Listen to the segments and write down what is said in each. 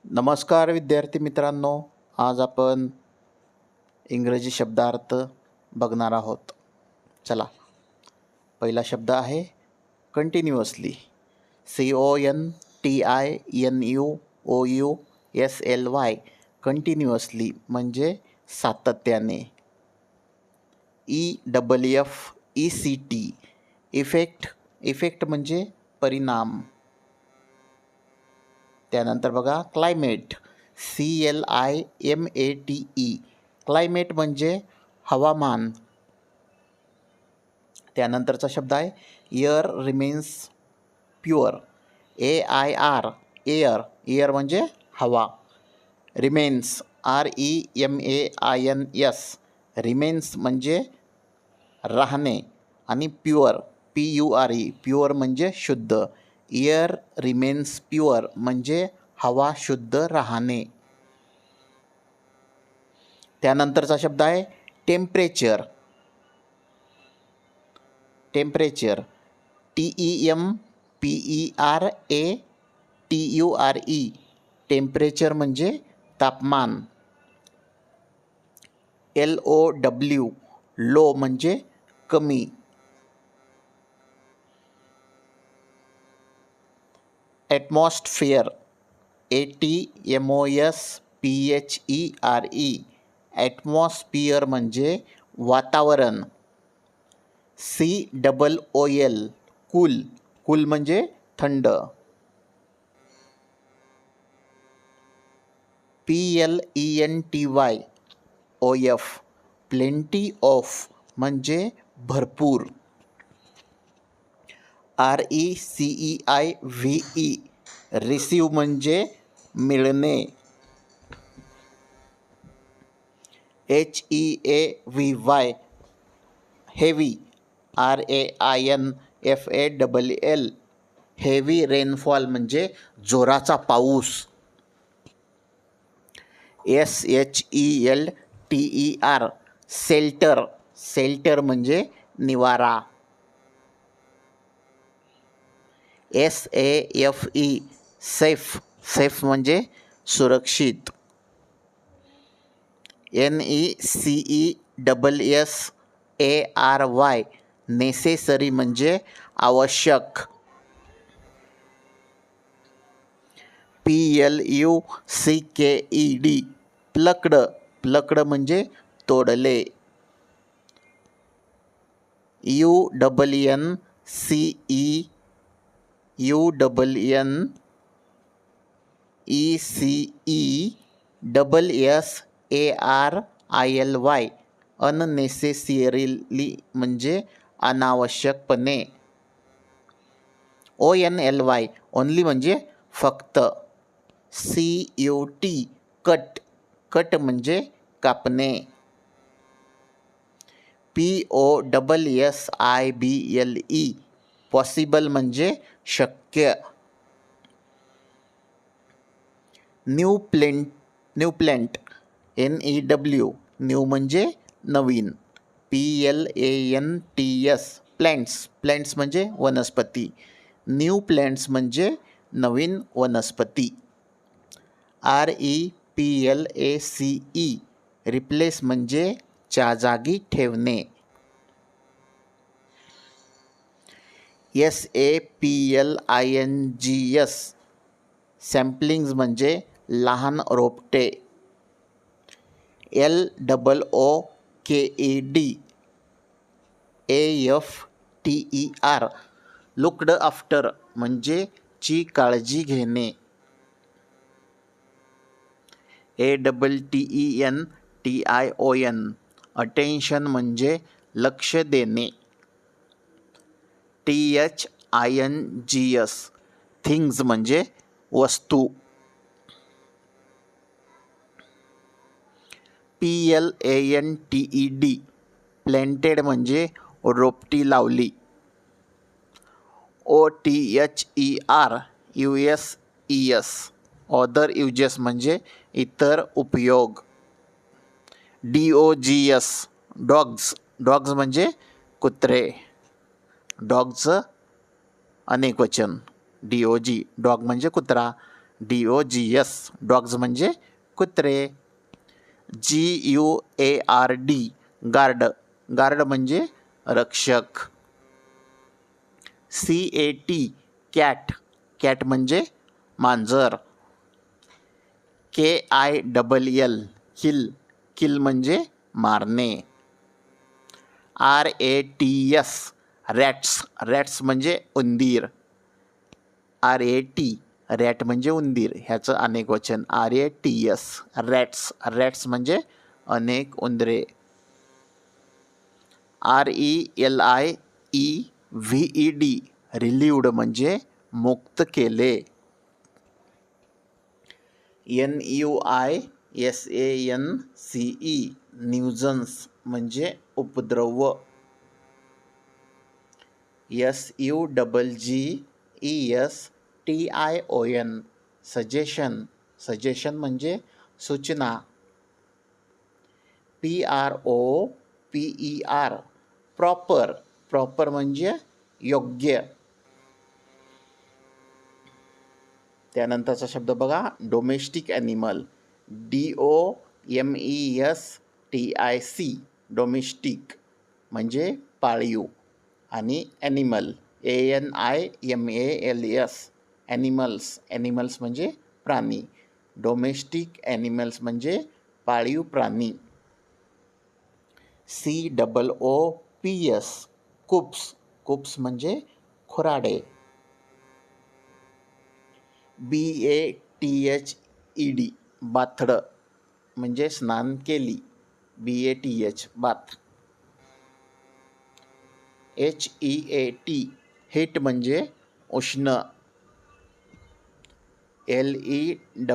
नमस्कार विद्यार्थी मित्रांनो, आज आपण इंग्रजी शब्दार्थ बघणार आहोत. चला, पहिला शब्द आहे कंटिन्युअसली. CONTINUOUSLY. कंटिन्युअसली म्हणजे सातत्याने. EFFECT. इफेक्ट म्हणजे परिणाम. त्यानंतर बघा क्लायमेट. CLIMATE. क्लायमेट म्हणजे हवामान. त्यानंतरचा शब्द आहे air remains pure. AIR. Air म्हणजे हवा. Remains REMAINS. रिमेन्स म्हणजे राहणे आणि प्युअर PURE. प्युअर म्हणजे शुद्ध. एअर रिमेन्स प्युअर म्हणजे हवा शुद्ध राहणे. त्यानंतरचा शब्द आहे टेम्परेचर. TEMPERATURE. टेम्परेचर म्हणजे तापमान. LOW. लो म्हणजे कमी. ॲटमॉस्फिअर. ATMOSPHERE. ॲटमॉस्फिअर म्हणजे वातावरण. COOL. कूल म्हणजे थंड. PLENTY. प्लेंटी ऑफ म्हणजे भरपूर. RECEIVE. रिसीव म्हणजे मिळणे. HEAVY. Heavy. RAINFALL. Heavy rainfall म्हणजे जोराचा पाऊस. SHELTER. शेल्टर म्हणजे निवारा. SAFE. सेफ म्हणजे सुरक्षित. NECESSARY. नेसेसरी म्हणजे आवश्यक. PLUCKED. प्लक्ड म्हणजे तोडले. UNNECESSARILY. अननेसेसरीली म्हणजे अनावश्यकपणे. ONLY. ओनली म्हणजे फक्त. CUT. कट म्हणजे कापणे. POSSIBLE. पॉसिबल म्हणजे शक्य. New plaint. NEW. न्यू म्हणजे नवीन. PLANTS. प्लॅन्ट्स म्हणजे वनस्पती. न्यू प्लॅन्ट्स म्हणजे नवीन वनस्पती. REPLACE. रिप्लेस म्हणजे च्या जागी ठेवणे. SAPLINGS. सॅम्पलिंग्स म्हणजे लहान रोपटे. LOOKED. AFTER. लुक्ड आफ्टर म्हणजे ची काळजी घेणे. ATTENTION. अटेन्शन म्हणजे लक्ष देणे. THINGS. थिंग्स म्हणजे वस्तू. PLANTED. प्लॅन्टेड म्हणजे रोपटी लावली. OTHERUSES. ऑदर युजेस म्हणजे इतर उपयोग. DOGS. डॉग्स म्हणजे कुत्रे. डॉगचं अनेक वचन. DOG. डॉग म्हणजे कुत्रा. DOGS डॉग्स म्हणजे कुत्रे. GUARD गार्ड गार्ड म्हणजे रक्षक. CAT कॅट कॅट म्हणजे मांजर. KILL किल म्हणजे मारणे. RATS रॅट्स म्हणजे उंदीर. रॅट म्हणजे उंदीर, ह्याचं अनेक वचन RATS रॅट्स म्हणजे अनेक उंदरे. RELIEVED रिलीव्ड म्हणजे मुक्त केले. NUISANCE न्यूजन्स म्हणजे उपद्रव. SUGGESTION सजेशन म्हणजे सूचना. PROPER प्रॉपर म्हणजे योग्य. त्यानंतरचा शब्द बघा डोमेस्टिक ॲनिमल. DOMESTIC डोमेस्टिक म्हणजे पाळीव. आणि ॲनिमल ANIMALS ॲनिमल्स म्हणजे प्राणी. डोमेस्टिक ॲनिमल्स म्हणजे पाळीव प्राणी. COOPS कुप्स म्हणजे खुराडे. BATHED बाथडं म्हणजे स्नान केली. BATH bath. HEAT हीट म्हणजे उष्ण.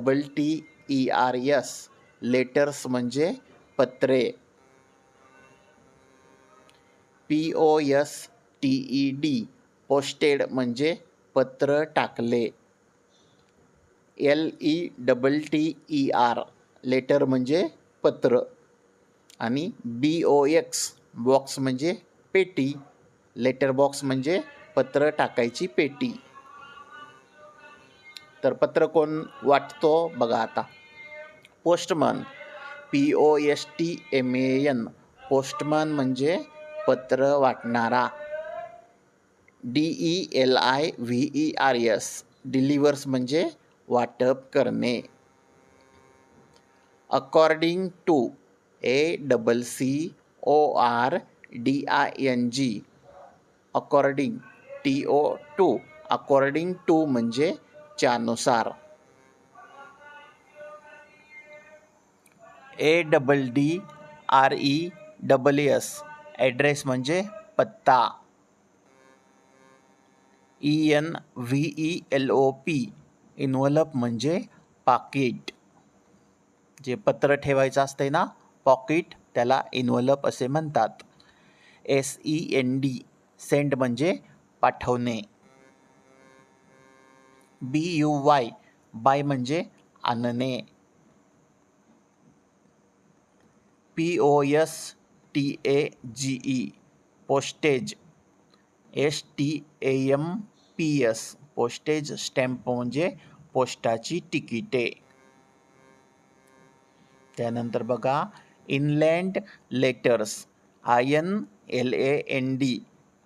LETTERS लेटर्स म्हणजे पत्रे. POSTED पोस्टेड म्हणजे पत्र टाकले. LETTER लेटर म्हणजे पत्र. आणि BOX बॉक्स म्हणजे पेटी. लेटर बॉक्स म्हणजे पत्र टाकायची पेटी. तर पत्र कोण वाटतो बघा आता. पोस्टमन POSTMAN पोस्टमन म्हणजे पत्र वाटणारा. DELIVERS डिलिव्हर्स म्हणजे वाटप करणे. According to ACCORDING according TO2 according to म्हणजे त्यानुसार. ADDRESS ॲड्रेस म्हणजे पत्ता. ENVELOP इन्व्हलप म्हणजे पाकिट. जे पत्र ठेवायचं असते ना पॉकेट त्याला इन्व्हलप असे म्हणतात. SEND सेंड म्हणजे पाठवणे. BUY बाय म्हणजे आणणे. POSTAGE postage. STAMPS postage stamp म्हणजे पोस्टाची तिकिटे. त्यानंतर बघा inland letters. INLAND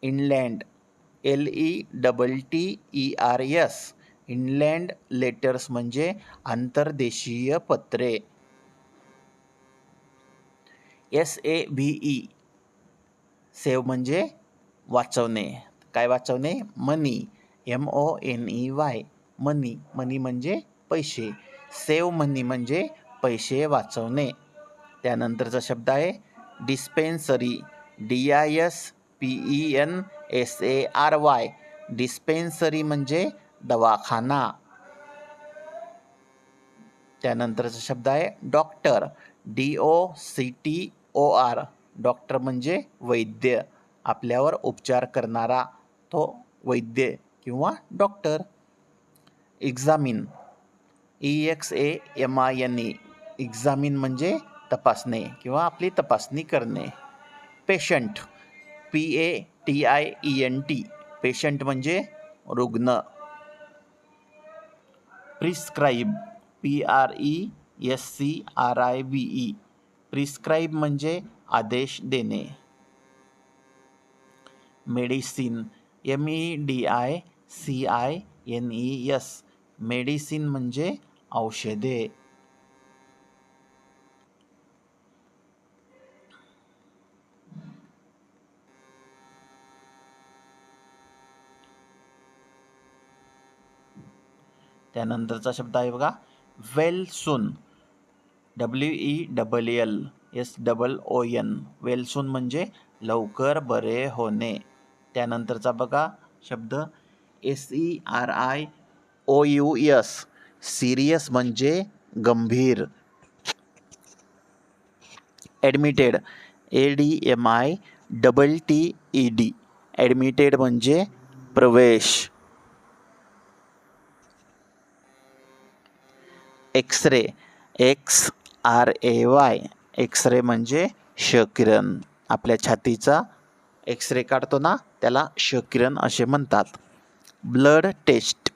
inland. LETTERS inland letters म्हणजे आंतरदेशीय पत्रे. SAVE सेव्ह म्हणजे वाचवणे. काय वाचवणे? मनी. MONEY मनी म्हणजे पैसे. सेव्ह मनी म्हणजे पैसे वाचवणे. त्यानंतरचा शब्द आहे डिस्पेन्सरी. DISPENSARY डिस्पेन्सरी म्हणजे दवाखाना. त्यानंतरचा शब्द आहे डॉक्टर. DOCTOR डॉक्टर म्हणजे वैद्य. आपल्यावर उपचार करणारा तो वैद्य किंवा डॉक्टर. एक्झामिन. EXAMINE एक्झामिन म्हणजे तपासणे किंवा आपली तपासणी करणे. पेशंट. PATIENT पेशंट म्हणजे रुग्ण. प्रिस्क्राईब PRESCRIBE प्रिस्क्राईब म्हणजे आदेश देणे. मेडिसिन MEDICINES मेडिसिन म्हणजे औषधे. त्यानंतरचा शब्द आहे बघा well soon WELLSOON well soon म्हणजे लवकर बरे होणे. त्यानंतरचा बघा शब्द SERIOUS सिरियस म्हणजे गंभीर. ॲडमिटेड ADMITTED ॲडमिटेड म्हणजे प्रवेश. एक्सरे XRAY एक्सरे म्हणजे क्षकिरण. आपल्या छातीचा एक्सरे काढतो ना त्याला क्षकिरण असे म्हणतात. Blood taste